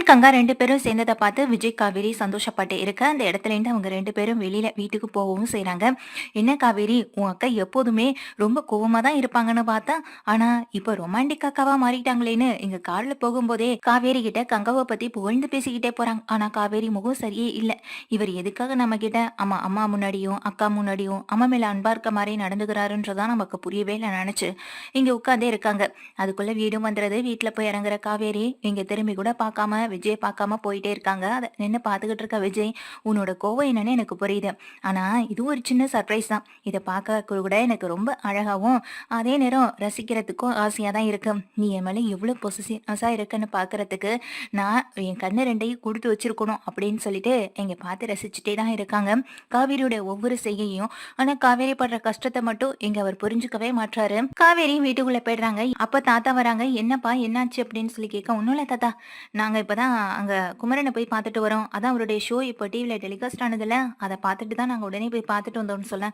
கங்கா 2 பேரும் சேர்ந்தத பார்த்து விஜய், காவேரி சந்தோஷப்பட்டு இருக்க, அந்த இடத்துலேருந்து அவங்க 2 பேரும் வெளியில வீட்டுக்கு போகவும் செய்றாங்க. "என்ன காவேரி, உன் அக்கா எப்போதுமே ரொம்ப கோவமா தான் இருப்பாங்கன்னு பார்த்தா, ஆனா இப்ப ரொமான்டிக் அக்காவா மாறிட்டாங்களேன்னு" எங்க கார்ல போகும்போதே காவேரி கிட்ட கங்காவ பத்தி புகழ்ந்து பேசிக்கிட்டே போறாங்க. ஆனா காவேரி முகம் சரியே இல்ல. இவர் எதுக்காக நம்ம கிட்ட அம்மா அம்மா முன்னாடியும், அக்கா முன்னாடியும் அம்மா மேல அன்பா இருக்க மாரி நடந்துக்கிறாருன்றதான் நமக்கு புரியவே இல்ல நெனச்சு, இங்க உட்கார்ந்தே இருக்காங்க. அதுக்குள்ள வீடும் வந்துருது. வீட்ல போய் இறங்குற காவேரி, இங்க திரும்பி கூட பார்க்காம, விஜய பார்க்காம போயிட்டே இருக்காங்க. அத நின்னு பார்த்துக்கிட்டு இருக்க விஜய், "உன்னோட கோவம் என்னன்னு எனக்கு புரியுது. ஆனா, இது ஒரு சின்ன சர்ப்ரைஸ் தான். இத பார்க்க கூட எனக்கு ரொம்ப அழகாவும், அதே நேரம் ரசிக்கிறதுக்கும் ஆசையா தான் இருக்கு. நீ என் மேல எவ்ளோ பொசசிவ்னஸா இருக்கன்னு பார்க்கறதுக்கு, நான் என் கண்ணு 2யும் குடுத்து வச்சிருக்கணும்." அப்படின்னு சொல்லிட்டு இங்க பார்த்து ரசிச்சுட்டே தான் இருக்காங்க. காவேரியோட ஒவ்வொரு செய்கையும். ஆனா, காவேரி படுற கஷ்டத்த மட்டும் இங்க அவர் புரிஞ்சுக்கவே மாட்றாரு. காவேரி வீட்டுக்குள்ள போயிடுறாங்க. அப்ப தாத்தா வராங்க. "என்னப்பா என்னாச்சு?" அப்படின்னு சொல்லி கேட்க, "ஒண்ணும் இல்ல தாத்தா. நாங்க இப்பதான் அங்க குமரன போய் பார்த்துட்டு வரோம். அதான் அவருடைய ஷோ இப்போ டிவில டெலிகாஸ்ட் ஆனதுல, அத பார்த்துட்டு தான் நாங்க உடனே போய் பார்த்துட்டு வந்தோம்னு" சொல்ல,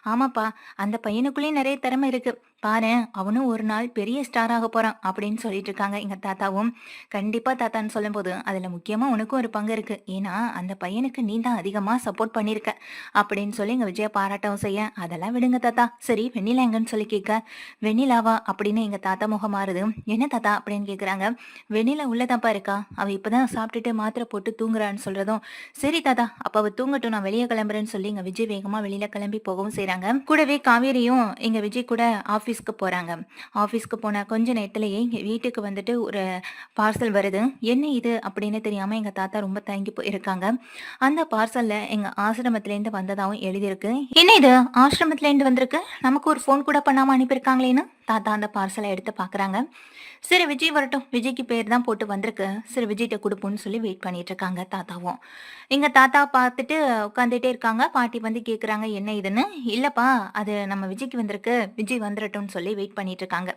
"ஆமாப்பா, அந்த பையனுக்குள்ளயும் நெறைய திறமை இருக்கு. பாரேன், அவனும் ஒரு நாள் பெரிய ஸ்டார் ஆக போறான்." அப்படின்னு சொல்லிட்டு இருக்காங்க எங்க தாத்தாவும். "கண்டிப்பா தாத்தான்னு" சொல்லும்போது, "அதுல முக்கியமா உனக்கும் ஒரு பங்கு இருக்கு. ஏன்னா, அந்த பையனுக்கு நீ தான் அதிகமா சப்போர்ட் பண்ணியிருக்க." அப்படின்னு சொல்லி எங்க விஜய பாராட்டவும் செய்ய, "அதெல்லாம் விடுங்க தாத்தா. சரி வெண்ணிலா எங்கன்னு?" சொல்லி கேட்க, "வெண்ணிலாவா?" அப்படின்னு எங்க தாத்தா முகம் மாறுது. "என்ன தாத்தா?" அப்படின்னு கேட்குறாங்க. "வெண்ணிலா உள்ளதான்ப்பா இருக்கா. அவ இப்பதான் சாப்பிட்டுட்டு மாத்திரை போட்டு தூங்குறான்னு" சொல்றதும், "சரி தாத்தா, அப்ப அவ தூங்கட்டும், நான் வெளியே கிளம்புறேன்னு" சொல்லி எங்க விஜய் வேகமா வெளியில கிளம்பி போகவும் செய்றாங்க. கூடவே காவேரியும் எங்க விஜய் கூட ஆஃபீஸ்க்கு போறாங்க. ஆஃபீஸ்க்கு போன கொஞ்ச நேரத்திலேயே எங்க வீட்டுக்கு வந்துட்டு ஒரு பார்சல் வருது. "என்ன இது?" அப்படின்னு தெரியாம எங்க தாத்தா ரொம்ப தயங்கி போயிருக்காங்க. அந்த பார்சல்ல எங்க ஆசிரமத்திலேருந்து வந்ததாவும் எழுதியிருக்கு. "என்ன இது ஆசிரமத்திலேருந்து வந்திருக்கு? நமக்கு ஒரு ஃபோன் கூட பண்ணாம அனுப்பியிருக்காங்களேன்னு" தாத்தா அந்த பார்சலை எடுத்து பார்க்குறாங்க. சரி விஜய் வரட்டும். விஜய்க்கு பேர் தான் போட்டு வந்திருக்கு. சரி விஜய்ட்ட குடுப்போம்ன்னு சொல்லி வெயிட் பண்ணிட்டு இருக்காங்க தாத்தாவும். எங்க தாத்தா பார்த்துட்டு உட்காந்துட்டே இருக்காங்க. பாட்டி வந்து கேட்குறாங்க, "என்ன இதுன்னு?" "இல்லப்பா, அது நம்ம விஜய்க்கு வந்திருக்கு. விஜய் வந்துரட்டும்ன்னு" சொல்லி வெயிட் பண்ணிட்டு இருக்காங்க.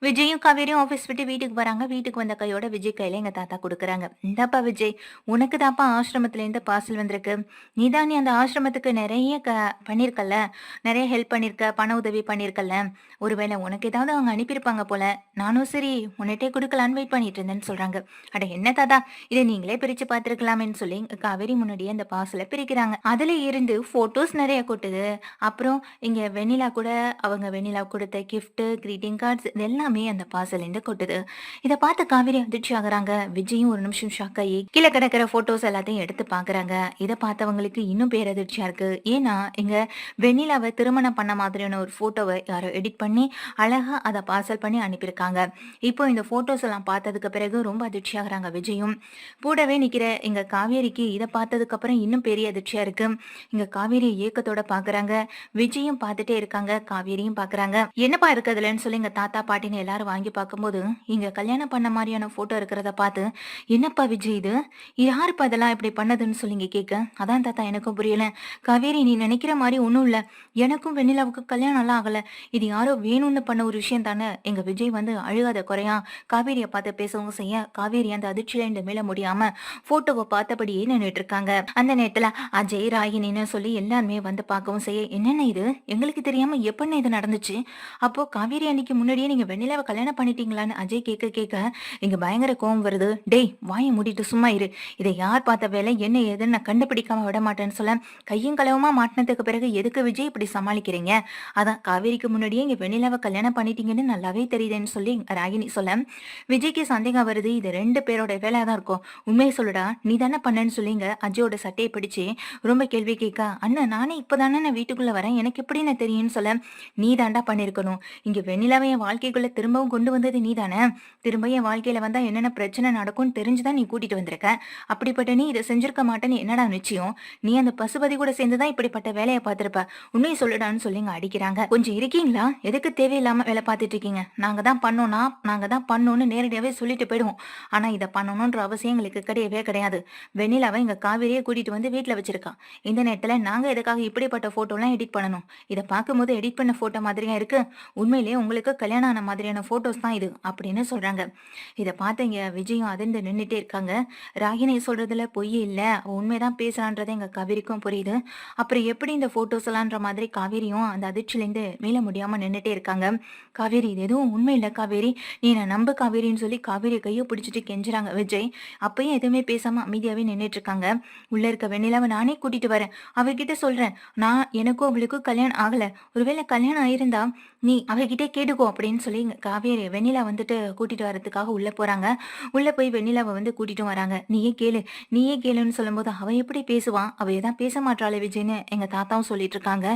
விஜயும் காவேரியும் ஆஃபீஸ் விட்டு வீட்டுக்கு வராங்க. வீட்டுக்கு வந்த கையோட விஜய் கையில எங்க தாத்தா குடுக்குறாங்க. "இந்தாப்பா விஜய், உனக்கு தான்ப்பா ஆசிரமத்திலேருந்து பார்சல் வந்திருக்கு. நீ அந்த ஆசிரமத்துக்கு நெறைய பண்ணியிருக்கல்ல. நெறைய ஹெல்ப் பண்ணியிருக்க, பண உதவி பண்ணியிருக்கல்ல. ஒருவேளை உனக்கு ஏதாவது அவங்க அனுப்பியிருப்பாங்க போல. நானும் சரி உன்னிட்டே குடுக்கலான்னு வெயிட் பண்ணிட்டு இருந்தேன்னு" சொல்றாங்க. "அட என்ன தாத்தா, இத நீங்களே பிரிச்சு பார்த்துருக்கலாமேன்னு" சொல்லி காவேரி முன்னாடியே அந்த பார்சல பிரிக்கிறாங்க. அதுல இருந்து ஃபோட்டோஸ் நெறைய கொட்டுது. அப்புறம் இங்க வெண்ணிலா கூட அவங்க வெண்ணிலா குடுத்த கிஃப்ட், கிரீட்டிங் கார்ட்ஸ் இது எல்லாமே அந்த பார்சல்லேருந்து கொட்டுது. இத பார்த்து காவேரி அதிர்ச்சி ஆகுறாங்க. விஜயும் ஒரு நிமிஷம் ஷாக் ஆயி கீழ கிடக்கிற ஃபோட்டோஸ் எல்லாத்தையும் எடுத்து பார்க்குறாங்க. இத பார்த்தவங்களுக்கு இன்னும் பேரதிர்ச்சியா இருக்கு. ஏன்னா, இங்க வெண்ணிலாவ திருமணம் பண்ண மாதிரியான ஒரு ஃபோட்டோவ யாரோ எடிட் பண்ணி, அழகா அத பார்சல் பண்ணி அனுப்பியிருக்காங்க. இப்போ இந்த ஃபோட்டோஸ் எல்லாம் பார்த்ததுக்கு பிறகு ரொம்ப அதிர்ச்சியாகுறாங்க விஜயும். கூடவே நிக்கிற எங்க காவேரிக்கு இத பார்த்ததுக்கு அப்புறம் இன்னும் பெரிய அதிர்ச்சியா இருக்கு. இங்க காவேரி ஏக்கத்தோட பார்க்குறாங்க. விஜயும் பார்த்துட்டே இருக்காங்க. காவேரியும் பார்க்குறாங்க. "என்னப்பா இருக்கு அதுலன்னு?" சொல்லி எங்க தாத்தா, பாட்டின்னு எல்லாரும் வாங்கி பார்க்கும்போது, இங்க கல்யாணம் பண்ண மாரியான ஃபோட்டோ இருக்கிறத பார்த்து, "என்னப்பா விஜய் இது? யாருப்பா இதெல்லாம் இப்படி பண்ணதுன்னு?" சொல்லி இங்க கேட்க, "அதான் தாத்தா எனக்கும் புரியல. காவேரி நீ நினைக்கிற மாரி ஒண்ணும் இல்ல. எனக்கும் வெண்ணிலாவுக்கும் கல்யாணம்லாம் ஆகல. இது யாரோ வேணும்னு பண்ண ஒரு விஷயம் தானே." எங்க விஜய் வந்து அழுகாத குறையா காவேரிய பார்த்து பேசவும் செய்ய, காவேரி அந்த அதிர்ச்சியில இருந்து மீள முடியாம ஃபோட்டோவ பார்த்தபடியே நின்னுட்டு இருக்காங்க. அந்த நேரத்துல அஜய், ராகினின்னு சொல்லி எல்லாருமே வந்து பார்க்கவும் செய்ய, "என்னண்ணே இது? எங்களுக்கு தெரியாம எப்பண்ணே இது நடந்துச்சு? அப்போ காவேரி அன்னைக்கு முன்னாடியே நீங்க வெண்ணிலாவ கல்யாணம் பண்ணிட்டீங்களான்னு?" அஜய் கேட்க கேட்க இங்க பயங்கர கோவம் வருது. "டேய் வாய மூடிட்டு சும்மா இரு. இதை யார் பார்த்த வேலை என்ன ஏதுன்னு நான் கண்டுபிடிக்காம விட மாட்டேன்னு" சொல்ல, "கையும் களவுமா மாட்டினதுக்கு பிறகு எதுக்கு விஜய் இப்படி சமாளிக்கிறீங்க? அதான் காவேரிக்கு முன்னாடியே இங்க வெண்ணிலாவ கல்யாணம் பண்ணிட்டீங்கன்னு நல்லாவே தெரியுதுன்னு" சொல்லி ராகினி சொல்ல, விஜய்க்கு சந்தேகம் வருது. இது 2 பேரோட வேலையா தான் இருக்கும். "உண்மைய சொல்லுடா, நீ தானே பண்ணன்னு" சொல்லிங்க அஜயோட சட்டையை பிடிச்சு ரொம்ப கேள்வி கேட்க, "அண்ணா நானே இப்பதானே நான் வீட்டுக்குள்ள வரேன். எனக்கு எப்படின்னு தெரியும்னு" சொல்ல, "நீ தாண்டா பண்ணியிருக்கணும். இங்க வெண்ணிலாவை என் வாழ்க்கைக்குள்ள திரும்பவும் கொண்டு வந்தது நீ தானே. திரும்ப என் வாழ்க்கையில வந்தா என்னென்ன பிரச்சனை நடக்கும்னு தெரிஞ்சுதான் நீ கூட்டிட்டு வந்திருக்க. அப்படிப்பட்ட நீ இதை செஞ்சிருக்க மாட்டேன்னு என்னடா நிச்சயம்? நீ அந்த பசுபதி கூட சேர்ந்துதான் இப்படிப்பட்ட வேலையை பார்த்திருப்ப. உண்மையை சொல்லுடான்னு" சொல்லி இங்க அடிக்கிறாங்க. "கொஞ்சம் இருக்கீங்களா? எதுக்கு தேவையில்லாம வேலை பார்த்துட்டு இருக்கீங்க? நாங்க தான் பண்ணோம்னா நாங்க தான் பண்ணோம்னு நேரடியாவே சொல்லிட்டு போயிடுவோம். ஆனா இதை பண்ணணும்ன்ற அவசியம் எங்களுக்கு கிடையவே கிடையாது. வெண்ணிலாவை எங்க காவேரியை கூட்டிட்டு வந்து வீட்டுல வச்சிருக்கா. இந்த நேரத்துல நாங்க எதுக்காக இப்படிப்பட்ட போட்டோலாம் எடிட் பண்ணணும்? இதை பார்க்கும்போது எடிட் பண்ண போட்டோ மாதிரியா இருக்கு. உண்மையிலேயே உங்களுக்கு கல்யாணம் ஆன மாதிரி மாதிரியான போட்டோஸ் தான் இது அப்படின்னு சொல்றாங்க. இத பார்த்து இங்க விஜயும் அதிர்ந்து நின்னுட்டே இருக்காங்க. ராகினி சொல்றதுல பொய் இல்ல. அவ உண்மைதான் பேசுறான்றது எங்க காவேரிக்கும் புரியுது. அப்புறம் எப்படி இந்த போட்டோஸ் எல்லாம்ன்ற மாதிரி காவேரியும் அந்த அதிர்ச்சியிலேருந்து மீள முடியாம நின்னுட்டே இருக்காங்க. காவேரி இது எதுவும் உண்மை இல்ல காவேரி. நீ என்ன நம்பு காவேரின்னு சொல்லி காவேரி கைய பிடிச்சிட்டு கெஞ்சுறாங்க விஜய். அப்பயும் எதுவுமே பேசாம அமைதியாவே நின்னுட்டு இருக்காங்க. உள்ள இருக்க வெண்ணிலாவை நானே கூட்டிட்டு வரேன். அவகிட்ட சொல்றேன். எனக்கும் அவளுக்கும் கல்யாணம் ஆகல. ஒருவேளை கல்யாணம் ஆயிருந்தா நீ அவகிட்டே கேட்டுக்கோ அப்படின்னு சொல்லி காவேரி வெண்ணிலா வந்துட்டு கூட்டிட்டு வரதுக்காக உள்ள போறாங்க. உள்ள போய் வெண்ணிலாவை வந்து கூட்டிட்டு வராங்க. நீயே கேளுன்னு சொல்லும்போது அவ எப்படி பேசுவான், அவ ஏதான் பேச மாட்டாளே விஜய்னு எங்க தாத்தாவும் சொல்லிட்டு இருக்காங்க.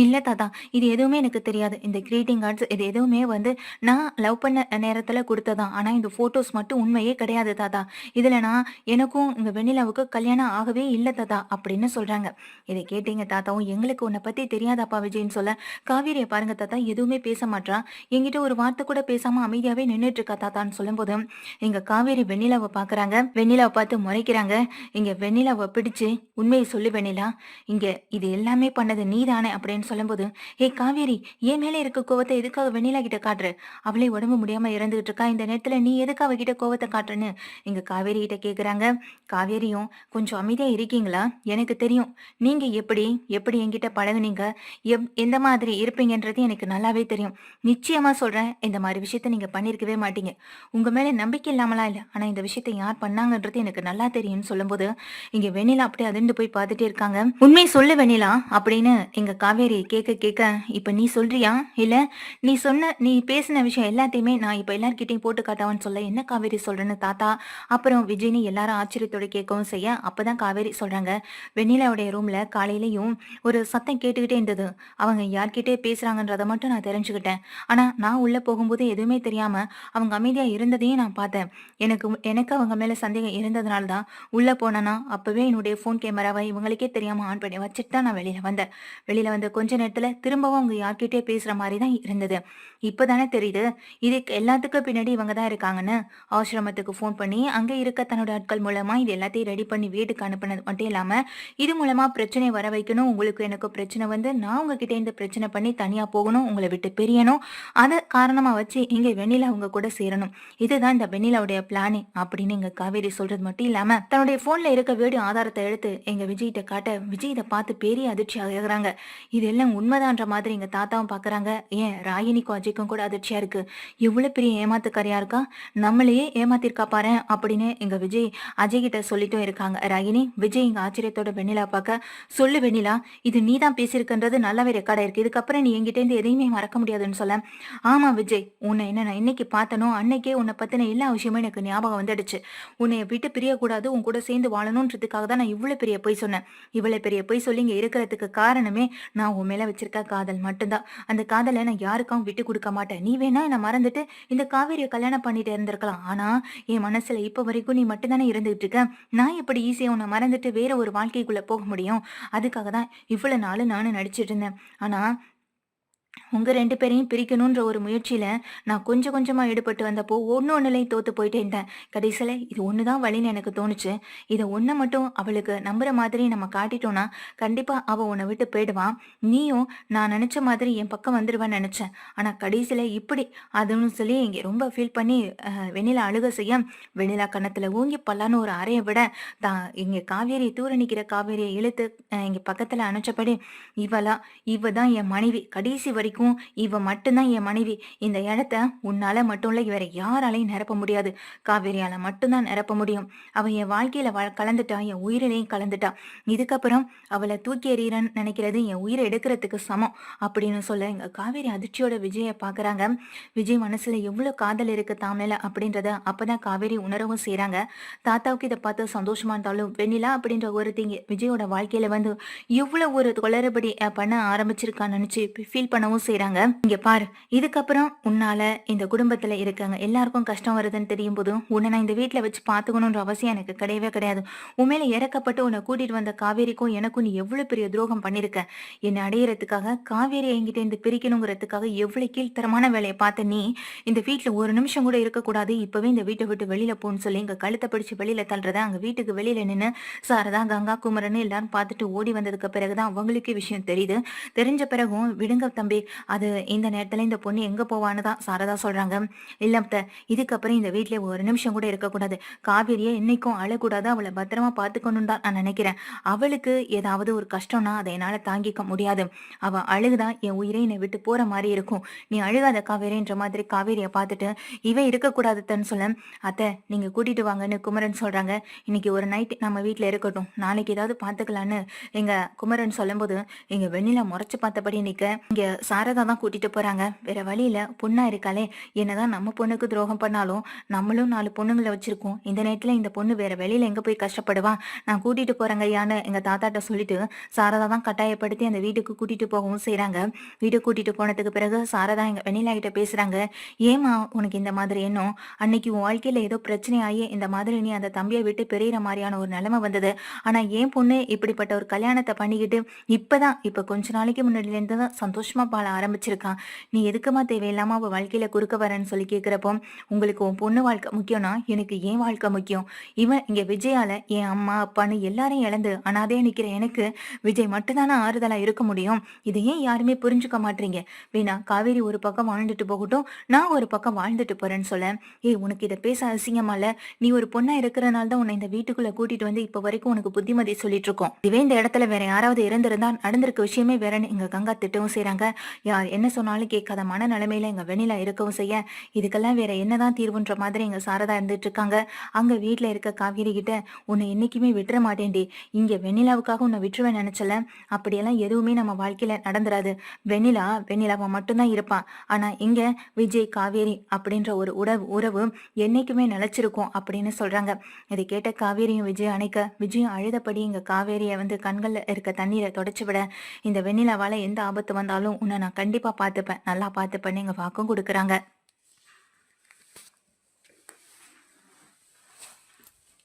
இல்ல தாத்தா, இது எதுவுமே எனக்கு தெரியாது. இந்த கிரீட்டிங் கார்ட்ஸ் இது எதுவுமே வந்து நான் லவ் பண்ண நேரத்துல கொடுத்ததான். ஆனா இந்த போட்டோஸ் மட்டும் உண்மையே கிடையாது தாத்தா. இதுல எனக்கும் இங்க வெண்ணிலாவுக்கு கல்யாணம் ஆகவே இல்ல தாத்தா அப்படின்னு சொல்றாங்க. இதை கேட்டீங்க தாத்தாவும் எங்களுக்கு உன்னை பத்தி தெரியாதாப்பா விஜய்ன்னு சொல்ல, காவேரியை பாருங்க தாத்தா எதுவுமே பேச மாட்டா, என்கிட்ட ஒரு வார்த்தை கூட பேசாம அமைதியாவே நின்னுட்டு இருக்கா தாத்தான்னு சொல்லும்போது எங்க காவேரி வெண்ணிலாவை பாக்குறாங்க. வெண்ணிலாவை பார்த்து முறைக்கிறாங்க. இங்க வெண்ணிலாவை பிடிச்சு உண்மையை சொல்லு வெண்ணிலா, இங்க இது எல்லாமே பண்ணது நீதானே அப்படின்னு சொல்லும்போது, ஏய் காவேரி, என் மேல இருக்க கோவத்தை எதுக்காக வெண்ணிலா கிட்ட காட்டுற? அவளே உடம்பு முடியாம இறந்துகிட்டு இருக்கா, இந்த நேரத்துல நீ எதுக்கு அவகிட்ட கோவத்தை காட்டுறன்னு எங்க காவேரி கிட்ட கேக்குறாங்க. காவேரியும் கொஞ்சம் அமைதியா இருக்கீங்களா? எனக்கு தெரியும் நீங்க எப்படி எப்படி என்கிட்ட பழகுனீங்க, எந்த மாதிரி இருப்பீங்கன்றது எனக்கு நல்லாவே தெரியும். நிச்சயமா சொல்றேன், இந்த மாதிரி விஷயத்த நீங்க பண்ணிருக்கவே மாட்டீங்க. உங்க மேல நம்பிக்கை இல்லாமலாம் இல்ல, ஆனா இந்த விஷயத்தை யார் பண்ணாங்கன்றது எனக்கு நல்லா தெரியும்னு சொல்லும்போது இங்க வெண்ணிலா அப்படியே அதிர்ந்து போய் பார்த்துட்டே இருக்காங்க. உண்மையை சொல்லு வெண்ணிலா அப்படின்னு எங்க காவேரி கேட்க கேட்க, இப்ப நீ சொல்றியா இல்ல நீ பேசின விஷயம் எல்லாத்தையுமே நான் இப்ப எல்லார்கிட்டையும் போட்டு காட்டாவான்னு சொல்ல, என்ன காவேரி சொல்றேன்னு தாத்தா அப்புறம் விஜய்னு எல்லாரும் ஆச்சரியத்தோட கேட்கவும் செய்ய, அப்பதான் காவேரி சொல்றாங்க, வெண்ணிலாவுடைய ரூம்ல காலையிலயும் ஒரு சத்தம் கேட்டுக்கிட்டே இருந்தது. அவங்க யார்கிட்டயே பேசுறாங்கன்றத மட்டும் நான் தெரிஞ்சுக்கிட்டேன். ஆனா நான் உள்ள போகும்போது எதுவுமே தெரியாம அவங்க அமைதியா இருந்ததையும் நான் பார்த்தேன். எனக்கு அவங்க மேல சந்தேகம் இருந்ததுனால தான் உள்ள போனேனா, அப்பவே என்னுடைய ஃபோன் கேமராவை இவங்களுக்கே தெரியாம ஆன் பண்ணி வச்சுட்டு தான் நான் வெளியில வந்தேன். வெளியில வந்த கொஞ்ச நேரத்துல திரும்பவும் அவங்க யார்கிட்டயே பேசுற மாதிரி தான் இருந்தது. இப்பதானே தெரியுது இதுக்கு எல்லாத்துக்கும் பின்னாடி இவங்க தான் இருக்காங்கன்னு. ஆசிரமத்துக்கு ஃபோன் பண்ணி அங்க இருக்க தன்னோட ஆட்கள் மூலமா இது எல்லாத்தையும் ரெடி பண்ணி வீட்டுக்கு அனுப்புனது மட்டும் இல்லாம, இது மூலமா பிரச்சனை வர வைக்கணும், உங்களுக்கு எனக்கு பிரச்சனை வந்து நான் உங்ககிட்ட இருந்து பிரச்சனை பண்ணி தனியா போகணும், உங்களை விட்டு பிரியணும், அதை காரணமா வச்சு இங்க வெண்ணிலா அவங்க கூட சேரணும். இதுதான் இந்த வெண்ணிலாவுடைய பிளானே அப்படின்னு எங்க காவேரி சொல்றது மட்டும் இல்லாம தன்னுடைய போன்ல இருக்க வீடியோ ஆதாரத்தை எடுத்து எங்க விஜய்கிட்ட காட்ட, விஜய் இதை பார்த்து பெரிய அதிர்ச்சி ஆகுறாங்க. இது எல்லாம் உண்மைதான்ற மாதிரி எங்க தாத்தாவும் பாக்குறாங்க. ஏன் ராகினிக்கும் அஜய்க்கும் கூட அதிர்ச்சியா இருக்கு. எவ்வளவு பெரிய ஏமாத்துக்காரியா இருக்கா, நம்மளையே ஏமாத்திருக்கா பாரு அப்படின்னு எங்க விஜய் அஜய் கிட்ட சொல்லிட்டும் இருக்காங்க. ராகினி விஜய் இங்க ஆச்சரியத்தோட வெண்ணிலா பார்க்க, சொல்லு வெண்ணிலா, இது நீ தான் பேசியிருக்கன்றது நல்லாவே ரெக்கார்ட் ஆயிருக்கு, இதுக்கப்புறம் நீ என்கிட்ட இருந்து எதையுமே மறக்க முடியாதுன்னு சொல்ல, ஆமா விஜய், உன்னை என்ன நான் இன்னைக்கு பார்த்தனோ அன்னைக்கே உன்னை பத்தின எல்லா விஷயமும் எனக்கு ஞாபகம் வந்துடுச்சு. உன்னை விட்டு பிரியக்கூடாது, உன் கூட சேர்ந்து வாழணுன்றதுக்காக தான் நான் இவ்வளவு பெரிய பொய் சொன்னேன். இவ்வளவு பெரிய பொய் சொல்லி இங்க இருக்கிறதுக்கு காரணமே நான் உன் மேல வச்சிருக்க காதல் மட்டும்தான். அந்த காதலை நான் யாருக்கும் விட்டு கொடுக்க மாட்டேன். நீ வேணா என்ன மறந்துட்டு இந்த காவேரியை கல்யாணம் பண்ணிட்டு இருந்திருக்கலாம், ஆனா என் மனசுல இப்ப வரைக்கும் நீ மட்டும்தானே இருந்துகிட்டு இருக்க. நான் எப்படி ஈஸியா உன்னை மறந்துட்டு வேற ஒரு வாழ்க்கைக்குள்ள போக முடியும்? அதுக்காக தான் இவ்வளவு நாள் நானும் நடிச்சிட்டு இருந்தேன். ஆனா உங்க 2 பேரையும் பிரிக்கணுன்ற ஒரு முயற்சியில நான் கொஞ்சம் கொஞ்சமா ஈடுபட்டு வந்தப்போ ஒண்ணுலயும் தோத்து போயிட்டே இருந்தேன். கடைசியில இது ஒண்ணுதான் வழின்னு எனக்கு தோணுச்சு. இதை ஒண்ணு மட்டும் அவளுக்கு நம்புற மாதிரி நம்ம காட்டிட்டோம்னா கண்டிப்பா அவ உன்னை விட்டு போயிடுவான். நீயும் நான் நினைச்ச மாதிரி என் பக்கம் வந்துருவேன்னு நினைச்சேன். ஆனா கடைசியில இப்படி அதுன்னு சொல்லி இங்க ரொம்ப ஃபீல் பண்ணி வெண்ணிலா அழுக செய்ய, வெண்ணிலா கன்னத்துல ஊங்கி பல்லான்னு ஒரு அறைய விட தான் இங்க காவேரி தூர நிக்கிற காவேரியை இழுத்து இங்க பக்கத்துல அணைச்சபடி, இவ தான் என் மனைவி, கடைசி வரைக்கும் இவ மட்டும்தான் என் மனைவி. இந்த இடத்த உன்னால மட்டும் இல்ல வேற யாராலையும் நிரப்ப முடியாது, காவேரியால மட்டும்தான் நிரப்ப முடியும். அவ என் வாழ்க்கையில கலந்துட்டா, என் உயிரிலையும் கலந்துட்டா. இதுக்கப்புறம் அவளை தூக்கி எறியறன்னு நினைக்கிறது என் உயிரை எடுக்கிறதுக்கு சமம் அப்படின்னு சொல்ல எங்க காவேரி அதிர்ச்சியோட விஜய பாக்குறாங்க. விஜய் மனசுல எவ்வளவு காதல் இருக்கு தாமல அப்படின்றத அப்பதான் காவேரி உணரவும் செய்யறாங்க. தாத்தாவுக்கு இதை பார்த்து சந்தோஷமா இருந்தாலும் வெண்ணிலா அப்படின்ற ஒருத்திங்க விஜயோட வாழ்க்கையில வந்து இவ்வளவு ஒரு குளறுபடி பண்ண ஆரம்பிச்சிருக்கான்னு நினைச்சு ஃபீல் பண்ணவும் செய்றாங்க. இங்க பாரு, இதுக்கப்புறம் உன்னால இந்த குடும்பத்துல இருக்காங்க எல்லாருக்கும் கஷ்டம் வருதுன்னு தெரியும் போதும் உன்னை நான் இந்த வீட்டுல வச்சு பாத்துக்கணும்ன்ற அவசியம் எனக்கு கிடையவே கிடையாது. உன் மேல இறக்கப்பட்டு உன்னை கூட்டிட்டு வந்த காவேரிக்கும் எனக்கும் நீ எவ்வளவு பெரிய துரோகம் பண்ணிருக்க. என்னை அடையிறதுக்காக காவேரி என்கிட்ட இருந்து பிரிக்கணுங்கிறதுக்காக எவ்வளவு கீழ்த்தரமான வேலையை பார்த்த நீ இந்த வீட்டுல ஒரு நிமிஷம் கூட இருக்கக்கூடாது, இப்பவே இந்த வீட்டை விட்டு வெளியில போன்னு சொல்லி எங்க கழுத்தை பிடிச்சு வெளியில தள்ளுறத அங்க வீட்டுக்கு வெளியில நின்று சாரதா கங்கா குமரன்னு எல்லாரும் பார்த்துட்டு ஓடி வந்ததுக்கு பிறகுதான் அவங்களுக்கே விஷயம் தெரியுது. தெரிஞ்ச பிறகும் விடுங்க தம்பி, அது இந்த நேரத்துல இந்த பொண்ணு எங்க போவான்னு தான் சாரதா சொல்றாங்க. இல்ல அத்தை, இதுக்கப்புறம் இந்த வீட்ல ஒரு நிமிஷம் கூட இருக்கக்கூடாது. காவேரியை என்னைக்கும் அழக்கூடாது, அவளை பத்திரமா பார்த்துக்கணும்னு தான் நான் நினைக்கிறேன். அவளுக்கு ஏதாவது ஒரு கஷ்டம்னா அதை என்னால தாங்கிக்க முடியாது. அவ அழுகுதான் என் உயிரை என்னை விட்டு போற மாதிரி இருக்கும். நீ அழுகாத காவேரின்ற மாதிரி காவேரியை பார்த்துட்டு இவ இருக்கக்கூடாதுன்னு சொல்ல, அத்தை நீங்க கூட்டிட்டு வாங்கன்னு குமரன் சொல்றாங்க. இன்னைக்கு ஒரு நைட் நம்ம வீட்டுல இருக்கட்டும், நாளைக்கு ஏதாவது பார்த்துக்கலான்னு எங்க குமரன் சொல்லும்போது எங்க வெண்ணில முறைச்சு பார்த்தபடி நிக்க இங்க சாரதா தான் கூட்டிட்டு போறாங்க. வேற வழியில பொண்ணா இருக்காளே, என்னதான் நம்ம பொண்ணுக்கு துரோகம் பண்ணாலும் நம்மளும் 4 பொண்ணுங்களை வச்சிருக்கோம். இந்த நேரத்துல இந்த பொண்ணு வேற வெளியில எங்க போய் கஷ்டப்படுவா, நான் கூட்டிட்டு போறேங்க ஐயான்னு எங்க தாத்தாட்ட சொல்லிட்டு சாரதா தான் கட்டாயப்படுத்தி அந்த வீட்டுக்கு கூட்டிட்டு போகவும் செய்றாங்க. வீட்டுக்கு கூட்டிட்டு போனதுக்கு பிறகு சாரதா எங்க வெண்ணிலா கிட்ட பேசுறாங்க. ஏமா உனக்கு இந்த மாதிரி எண்ணம்? அன்னைக்கு உன் வாழ்க்கையில ஏதோ பிரச்சனை ஆகி இந்த மாதிரி நீ அந்த தம்பியை விட்டு பிரியிற மாதிரியான ஒரு நிலைமை வந்தது. ஆனா ஏன் பொண்ணு இப்படிப்பட்ட ஒரு கல்யாணத்தை பண்ணிக்கிட்டு இப்ப கொஞ்ச நாளைக்கு முன்னாடில இருந்து தான் சந்தோஷமா வாழ ஆரம்பிச்சிருக்கான். நீ எதுக்குமா தேவையில்லாம அவ வாழ்க்கையில குறுக்க வரேன்னு சொல்லி கேக்குறப்போ, உங்களுக்கு உன் பொண்ணு வாழ்க்கை முக்கியம்னா எனக்கு ஏன் வாழ்க்கை முக்கியம். இவன் இங்க விஜயால என் அம்மா அப்பான்னு எல்லாரையும் இழந்து அனாதையா நிக்கிற எனக்கு விஜய் மட்டும்தானே ஆறுதலா இருக்க முடியும். இதை ஏன் யாருமே புரிஞ்சுக்க மாட்டீங்க? வேணா காவேரி ஒரு பக்கம் வாழ்ந்துட்டு போகட்டும், நான் ஒரு பக்கம் வாழ்ந்துட்டு போறேன்னு சொல்ல, உனக்கு இதை பேச அசிங்கமால? நீ ஒரு பொண்ணா இருக்கிறனால தான் உன்னை இந்த வீட்டுக்குள்ள கூட்டிட்டு வந்து இப்ப வரைக்கும் உனக்கு புத்திமதி சொல்லிட்டு இருக்கோம். இதுவே இந்த இடத்துல வேற யாராவது இருந்திருந்தா நடந்திருக்க விஷயமே வேறன்னு எங்க கங்கா திட்டவும் செய்றாங்க. யார் என்ன சொன்னாலும் கேட்காத மனநிலைமையில எங்க வெண்ணிலா இருக்கவும் செய்ய, இதுக்கெல்லாம் வேற என்னதான் தீர்வுன்ற மாதிரி எங்க சாரதா இருந்துட்டு இருக்காங்க. அங்க வீட்டுல இருக்க காவேரி கிட்ட, உன்னை என்னைக்குமே விட்டுற மாட்டேன்டி, இங்க வெண்ணிலாவுக்காக உன்னை விட்டுருவேன் நினைச்சல, அப்படியெல்லாம் எதுவுமே நம்ம வாழ்க்கையில நடந்துராது. வெண்ணிலாவை மட்டும்தான் இருப்பான். ஆனா இங்க விஜய் காவேரி அப்படின்ற ஒரு உறவு என்னைக்குமே நிலைச்சிருக்கும் அப்படின்னு சொல்றாங்க. இதை கேட்ட காவேரியும் விஜய் அணைக்க, விஜயும் அழுதபடி இங்க காவேரியை கண்கள்ல இருக்க தண்ணீரை தொடச்சு விட, இந்த வெண்ணிலாவால எந்த ஆபத்து வந்தாலும் உன்னை நான் கண்டிப்பா பார்த்துப்பேன், நல்லா பார்த்துப்பேன்னு எங்க வாக்கும் கொடுக்குறாங்க.